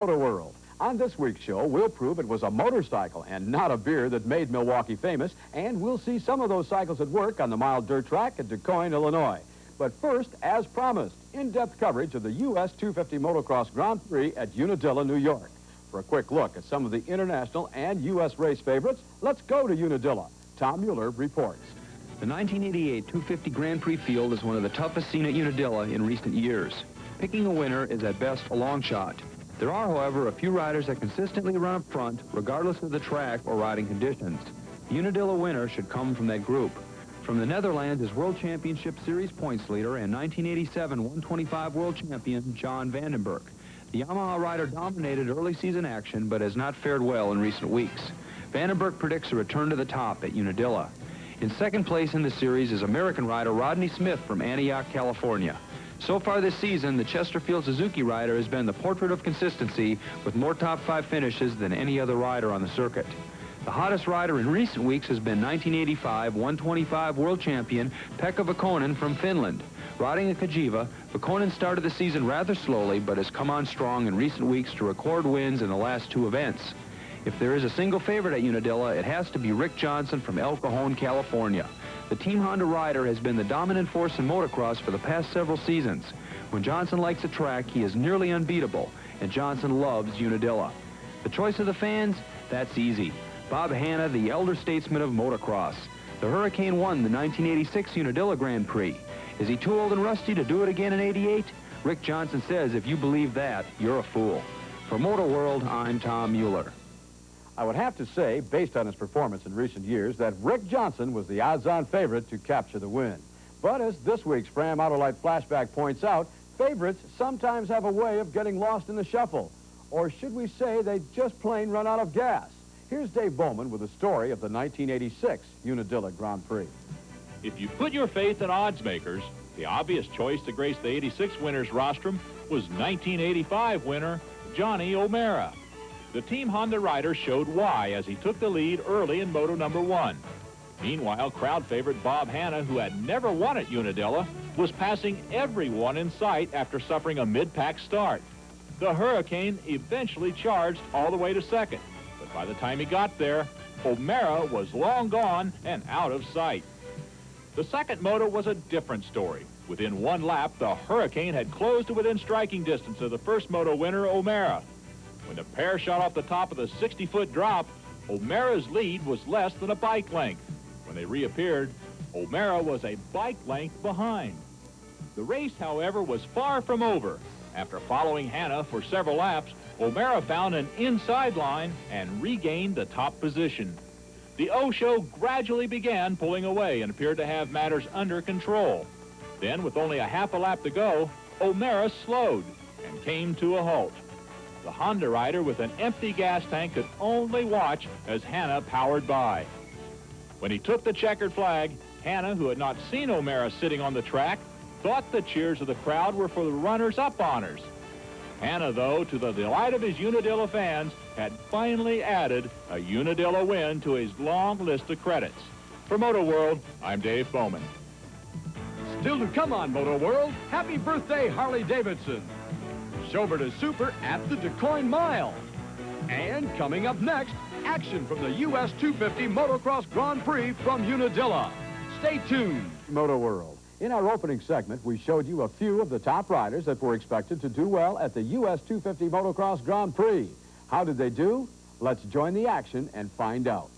Motoworld. On this week's show, we'll prove it was a motorcycle and not a beer that made Milwaukee famous, and we'll see some of those cycles at work on the mild dirt track at DuQuoin, Illinois. But first, as promised, in-depth coverage of the US 250 Motocross Grand Prix at Unadilla, New York. For a quick look at some of the international and U.S. race favorites, let's go to Unadilla. Tom Mueller reports. The 1988 250 Grand Prix field is one of the toughest seen at Unadilla in recent years. Picking a winner is at best a long shot. There are, however, a few riders that consistently run up front, regardless of the track or riding conditions. The Unadilla winner should come from that group. From the Netherlands is World Championship Series points leader and 1987 125 world champion John Vandenberg. The Yamaha rider dominated early season action, but has not fared well in recent weeks. Vandenberg predicts a return to the top at Unadilla. In second place in the series is American rider Rodney Smith from Antioch, California. So far this season, the Chesterfield Suzuki rider has been the portrait of consistency with more top 5 finishes than any other rider on the circuit. The hottest rider in recent weeks has been 1985 125 world champion Pekka Vähkönen from Finland. Riding a Kajiva, Vähkönen started the season rather slowly but has come on strong in recent weeks to record wins in the last 2 events. If there is a single favorite at Unadilla, it has to be Rick Johnson from El Cajon, California. The Team Honda rider has been the dominant force in motocross for the past several seasons. When Johnson likes a track, he is nearly unbeatable, and Johnson loves Unadilla. The choice of the fans? That's easy. Bob Hanna, the elder statesman of motocross. The Hurricane won the 1986 Unadilla Grand Prix. Is he too old and rusty to do it again in '88? Rick Johnson says if you believe that, you're a fool. For Motoworld, I'm Tom Mueller. I would have to say, based on his performance in recent years, that Rick Johnson was the odds-on favorite to capture the win. But as this week's Fram Autolite Flashback points out, favorites sometimes have a way of getting lost in the shuffle. Or should we say they just plain run out of gas? Here's Dave Bowman with a story of the 1986 Unadilla Grand Prix. If you put your faith in odds makers, the obvious choice to grace the '86 winner's rostrum was 1985 winner Johnny O'Mara. The Team Honda rider showed why as he took the lead early in Moto number 1. Meanwhile, crowd favorite Bob Hanna, who had never won at Unadilla, was passing everyone in sight after suffering a mid-pack start. The Hurricane eventually charged all the way to second, but by the time he got there, O'Mara was long gone and out of sight. The second moto was a different story. Within 1 lap, the Hurricane had closed to within striking distance of the first moto winner, O'Mara. When the pair shot off the top of the 60-foot drop, O'Mara's lead was less than a bike length. When they reappeared, O'Mara was a bike length behind. The race, however, was far from over. After following Hanna for several laps, O'Mara found an inside line and regained the top position. The O-Show gradually began pulling away and appeared to have matters under control. Then, with only a half a lap to go, O'Mara slowed and came to a halt. The Honda rider with an empty gas tank could only watch as Hanna powered by. When he took the checkered flag, Hanna, who had not seen O'Mara sitting on the track, thought the cheers of the crowd were for the runners-up honors. Hanna, though, to the delight of his Unadilla fans, had finally added a Unadilla win to his long list of credits. For Motoworld, I'm Dave Bowman. Still to come on Motoworld, happy birthday, Harley Davidson. Schobert is super at the DuQuoin Mile. And coming up next, action from the US 250 Motocross Grand Prix from Unadilla. Stay tuned, Motoworld. In our opening segment, we showed you a few of the top riders that were expected to do well at the US 250 Motocross Grand Prix. How did they do? Let's join the action and find out.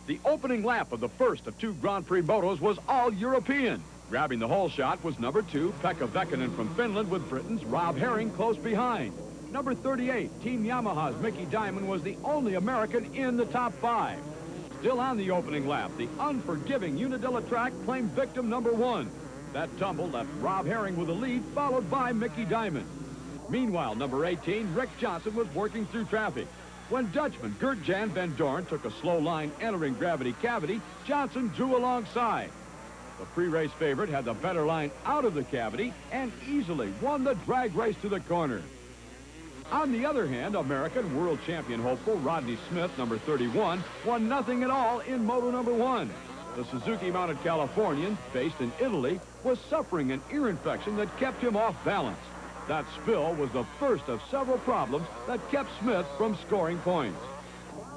The opening lap of the first of 2 Grand Prix motos was all European. Grabbing the whole shot was number 2, Pekka Vähkönen from Finland, with Britain's Rob Herring close behind. Number 38, Team Yamaha's Mickey Diamond was the only American in the top 5. Still on the opening lap, the unforgiving Unadilla track claimed victim number 1. That tumble left Rob Herring with the lead, followed by Mickey Diamond. Meanwhile, number 18, Rick Johnson was working through traffic. When Dutchman Gert-Jan van Doorn took a slow line entering Gravity Cavity, Johnson drew alongside. The pre-race favorite had the better line out of the cavity and easily won the drag race to the corner. On the other hand, American world champion hopeful Rodney Smith, number 31, won nothing at all in Moto number 1. The Suzuki-mounted Californian, based in Italy, was suffering an ear infection that kept him off balance. That spill was the first of several problems that kept Smith from scoring points.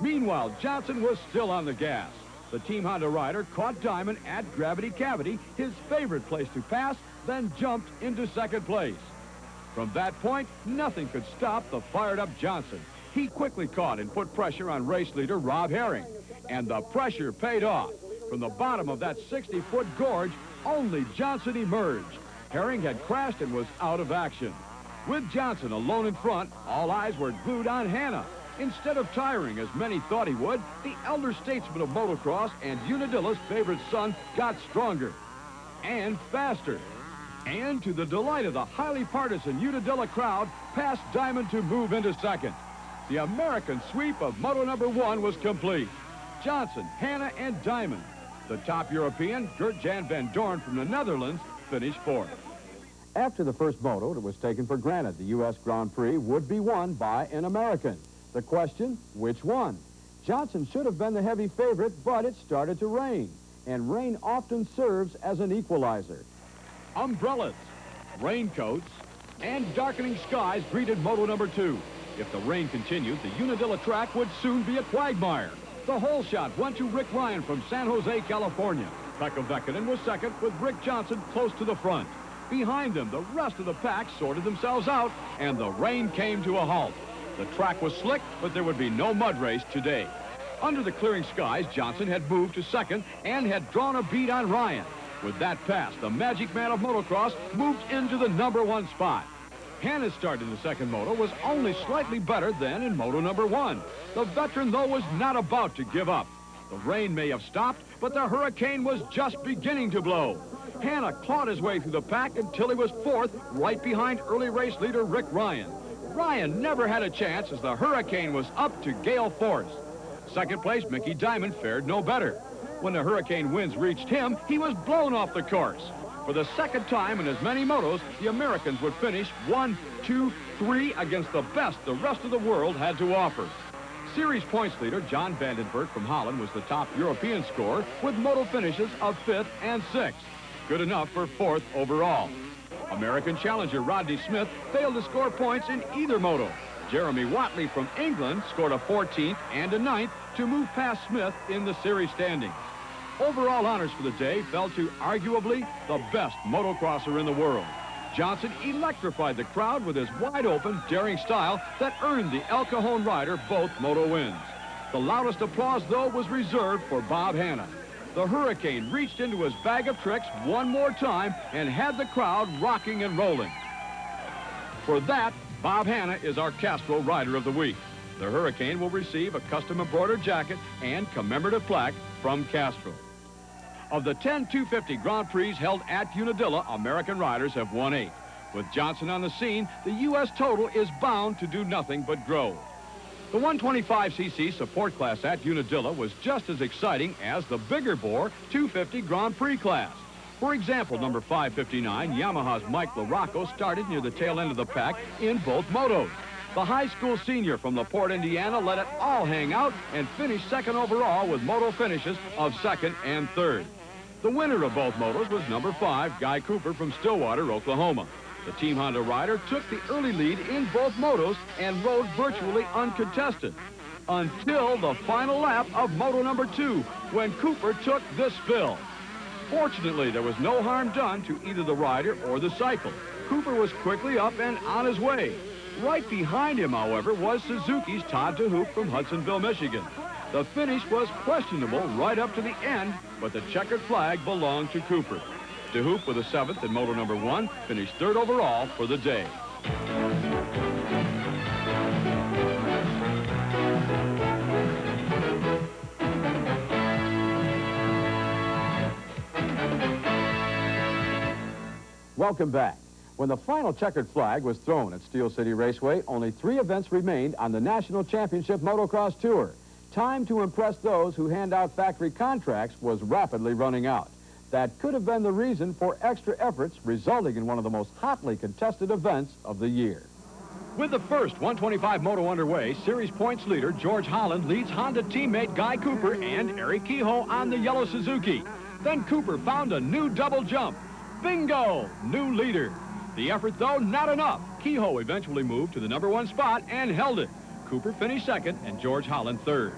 Meanwhile, Johnson was still on the gas. The Team Honda rider caught Diamond at Gravity Cavity, his favorite place to pass, then jumped into second place. From that point, nothing could stop the fired-up Johnson. He quickly caught and put pressure on race leader Rob Herring, and the pressure paid off. From the bottom of that 60-foot gorge, only Johnson emerged. Herring had crashed and was out of action. With Johnson alone in front, all eyes were glued on Hanna. Instead of tiring, as many thought he would, the elder statesman of motocross and Unadilla's favorite son got stronger and faster. And to the delight of the highly partisan Unadilla crowd, passed Diamond to move into second. The American sweep of Moto number 1 was complete. Johnson, Hanna, and Diamond. The top European, Gert-Jan van Doorn from the Netherlands, finished fourth. After the first moto, it was taken for granted the U.S. Grand Prix would be won by an American. The question, which one? Johnson should have been the heavy favorite, but it started to rain, and rain often serves as an equalizer. Umbrellas, raincoats, and darkening skies greeted Moto number 2. If the rain continued, the Unadilla track would soon be a quagmire. The hole shot went to Rick Ryan from San Jose, California. Pekka Väkkönen was second, with Rick Johnson close to the front. Behind them, the rest of the pack sorted themselves out, and the rain came to a halt. The track was slick, but there would be no mud race today. Under the clearing skies, Johnson had moved to second and had drawn a bead on Ryan. With that pass, the magic man of motocross moved into the number 1 spot. Hanna's start in the second moto was only slightly better than in Moto number 1. The veteran, though, was not about to give up. The rain may have stopped, but the hurricane was just beginning to blow. Hanna clawed his way through the pack until he was fourth, right behind early race leader Rick Ryan. Ryan never had a chance as the hurricane was up to gale force. Second place, Mickey Diamond, fared no better. When the hurricane winds reached him, he was blown off the course. For the second time in as many motos, the Americans would finish 1, 2, 3 against the best the rest of the world had to offer. Series points leader John Vandenberg from Holland was the top European scorer with moto finishes of 5th and 6th. Good enough for 4th overall. American challenger Rodney Smith failed to score points in either moto. Jeremy Watley from England scored a 14th and a 9th to move past Smith in the series standings. Overall honors for the day fell to arguably the best motocrosser in the world. Johnson electrified the crowd with his wide-open, daring style that earned the El Cajon rider both moto wins. The loudest applause, though, was reserved for Bob Hanna. The Hurricane reached into his bag of tricks one more time and had the crowd rocking and rolling. For that, Bob Hanna is our Castro Rider of the Week. The Hurricane will receive a custom embroidered jacket and commemorative plaque from Castro. Of the 10 250 Grand Prix held at Unadilla, American riders have won 8. With Johnson on the scene, the U.S. total is bound to do nothing but grow. The 125cc support class at Unadilla was just as exciting as the bigger bore 250 Grand Prix class. For example, number 559, Yamaha's Mike LaRocco started near the tail end of the pack in both motos. The high school senior from LaPorte, Indiana, let it all hang out and finished second overall with moto finishes of 2nd and 3rd. The winner of both motos was number 5, Guy Cooper from Stillwater, Oklahoma. The Team Honda rider took the early lead in both motos and rode virtually uncontested until the final lap of moto number 2, when Cooper took this spill. Fortunately, there was no harm done to either the rider or the cycle. Cooper was quickly up and on his way. Right behind him, however, was Suzuki's Todd DeHoop from Hudsonville, Michigan. The finish was questionable right up to the end, but the checkered flag belonged to Cooper. DeHoop, with a 7th in moto number 1, finished 3rd overall for the day. Welcome back. When the final checkered flag was thrown at Steel City Raceway, only 3 events remained on the National Championship Motocross Tour. Time to impress those who hand out factory contracts was rapidly running out. That could have been the reason for extra efforts, resulting in one of the most hotly contested events of the year. With the first 125 moto underway, series points leader George Holland leads Honda teammate Guy Cooper and Eric Kehoe on the yellow Suzuki. Then Cooper found a new double jump. Bingo! New leader. The effort, though, not enough. Kehoe eventually moved to the #1 spot and held it. Cooper finished second and George Holland third.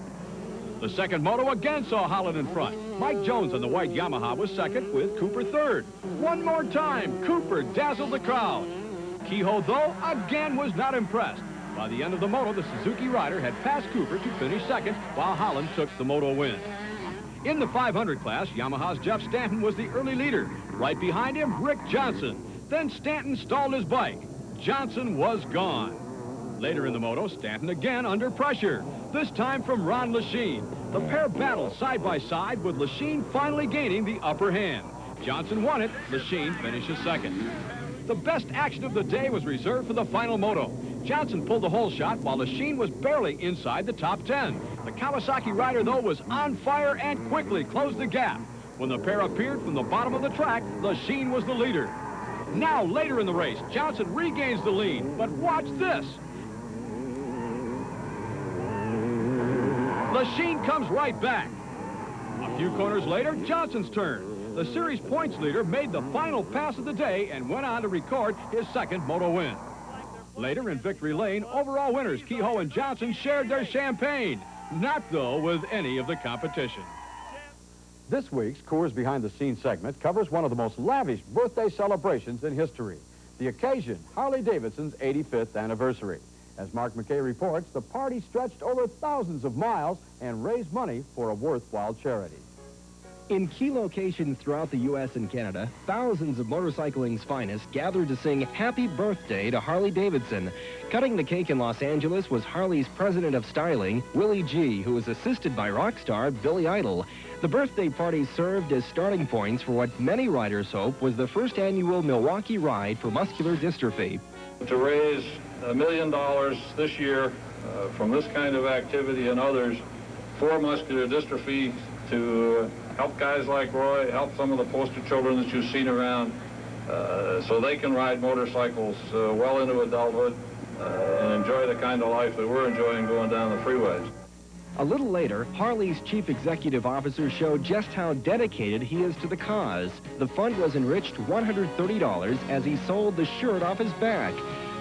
The second moto again saw Holland in front. Mike Jones on the white Yamaha was second with Cooper third. One more time, Cooper dazzled the crowd. Kehoe, though, again was not impressed. By the end of the moto, the Suzuki rider had passed Cooper to finish second, while Holland took the moto win. In the 500 class, Yamaha's Jeff Stanton was the early leader. Right behind him, Rick Johnson. Then Stanton stalled his bike. Johnson was gone. Later in the moto, Stanton again under pressure, this time from Ron Lachine. The pair battled side by side, with Lachine finally gaining the upper hand. Johnson won it. Lachine finishes second. The best action of the day was reserved for the final moto. Johnson pulled the whole shot while Lachine was barely inside the top 10. The Kawasaki rider, though, was on fire and quickly closed the gap. When the pair appeared from the bottom of the track, Lachine was the leader. Now, later in the race, Johnson regains the lead, but watch this. Lachine comes right back. A few corners later, Johnson's turn. The series points leader made the final pass of the day and went on to record his second moto win. Later in victory lane, overall winners Kehoe and Johnson shared their champagne. Not, though, with any of the competition. This week's Coors Behind the Scenes segment covers one of the most lavish birthday celebrations in history. The occasion, Harley-Davidson's 85th anniversary. As Mark McKay reports, the party stretched over thousands of miles and raised money for a worthwhile charity. In key locations throughout the U.S. and Canada, thousands of motorcycling's finest gathered to sing happy birthday to Harley-Davidson. Cutting the cake in Los Angeles was Harley's president of styling, Willie G., who was assisted by rock star Billy Idol. The birthday party served as starting points for what many riders hope was the first annual Milwaukee Ride for Muscular Dystrophy. To raise $1 million this year from this kind of activity and others for muscular dystrophy, to help guys like Roy, help some of the poster children that you've seen around, so they can ride motorcycles well into adulthood and enjoy the kind of life that we're enjoying going down the freeways. A little later, Harley's chief executive officer showed just how dedicated he is to the cause. The fund was enriched $130 as he sold the shirt off his back.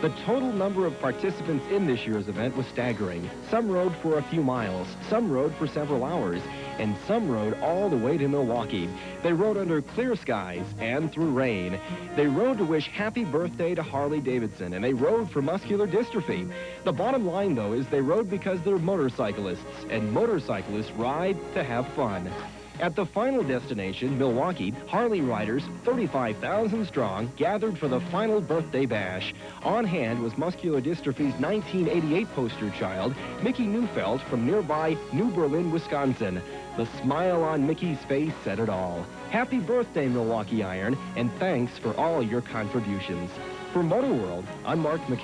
The total number of participants in this year's event was staggering. Some rode for a few miles, some rode for several hours, and some rode all the way to Milwaukee. They rode under clear skies and through rain. They rode to wish happy birthday to Harley-Davidson, and they rode for muscular dystrophy. The bottom line, though, is they rode because they're motorcyclists, and motorcyclists ride to have fun. At the final destination, Milwaukee, Harley riders, 35,000 strong, gathered for the final birthday bash. On hand was Muscular Dystrophy's 1988 poster child, Mickey Neufeld, from nearby New Berlin, Wisconsin. The smile on Mickey's face said it all. Happy birthday, Milwaukee Iron, and thanks for all your contributions. For Motoworld, I'm Mark McKay.